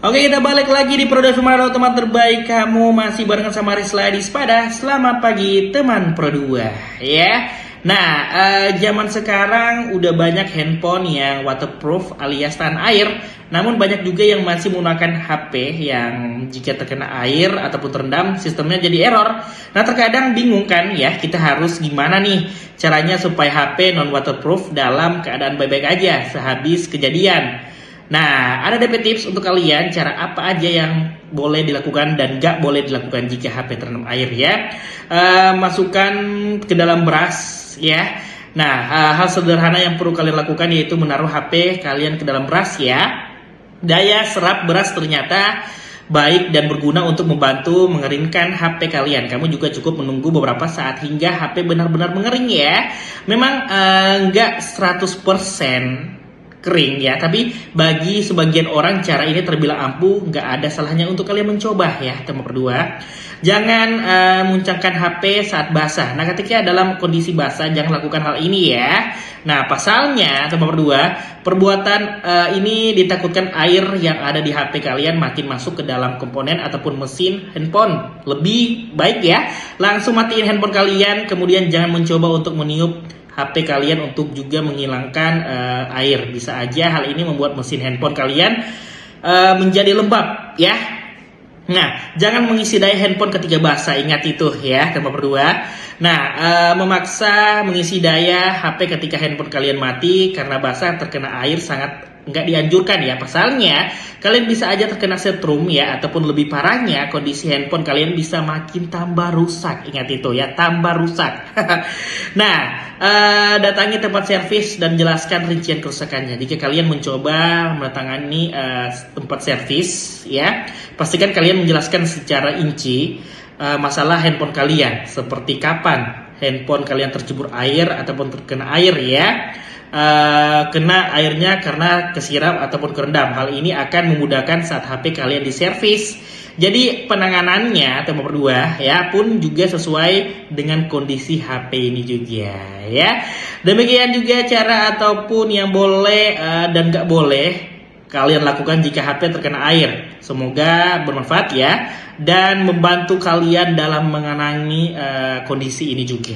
Oke, kita balik lagi di Pro Sumarno, teman terbaik kamu. Masih barengan sama Rizla di Spada. Selamat pagi teman Pro 2 ya. Nah, zaman sekarang udah banyak handphone yang waterproof alias tahan air. Namun banyak juga yang masih menggunakan HP yang jika terkena air ataupun terendam sistemnya jadi error. Nah, terkadang bingung kan ya, kita harus gimana nih caranya supaya HP non waterproof dalam keadaan baik-baik aja sehabis kejadian. Nah, ada DP tips untuk kalian cara apa aja yang boleh dilakukan dan gak boleh dilakukan jika HP terendam air ya. Masukkan ke dalam beras ya. Nah, hal sederhana yang perlu kalian lakukan yaitu menaruh HP kalian ke dalam beras ya. Daya serap beras ternyata baik dan berguna untuk membantu mengeringkan HP kalian. Kamu juga cukup menunggu beberapa saat hingga HP benar-benar mengering ya. Memang nggak 100% kering ya, tapi bagi sebagian orang cara ini terbilang ampuh, nggak ada salahnya untuk kalian mencoba ya teman berdua. Jangan muncangkan HP saat basah. Nah, ketika dalam kondisi basah jangan lakukan hal ini ya. Nah, pasalnya teman berdua, perbuatan ini ditakutkan air yang ada di HP kalian makin masuk ke dalam komponen ataupun mesin handphone. Lebih baik ya langsung matiin handphone kalian, kemudian jangan mencoba untuk meniup HP kalian untuk juga menghilangkan air. Bisa aja hal ini membuat mesin handphone kalian menjadi lembab ya. Nah, jangan mengisi daya handphone ketika basah. Ingat itu ya teman berdua. Nah, memaksa mengisi daya HP ketika handphone kalian mati karena basah terkena air sangat nggak dianjurkan ya. Pasalnya kalian bisa aja terkena setrum ya, ataupun lebih parahnya kondisi handphone kalian bisa makin tambah rusak. Ingat itu ya, tambah rusak. Nah, datangi tempat servis dan jelaskan rincian kerusakannya. Jika kalian mencoba mendatangani tempat servis ya, pastikan kalian menjelaskan secara inci masalah handphone kalian, seperti kapan handphone kalian tercebur air ataupun terkena air ya. Kena airnya karena kesiram ataupun kerendam. Hal ini akan memudahkan saat HP kalian diservis. Jadi penanganannya teman berdua ya pun juga sesuai dengan kondisi HP ini juga ya. Demikian juga cara ataupun yang boleh dan gak boleh kalian lakukan jika HP terkena air. Semoga bermanfaat ya dan membantu kalian dalam mengenangi kondisi ini juga.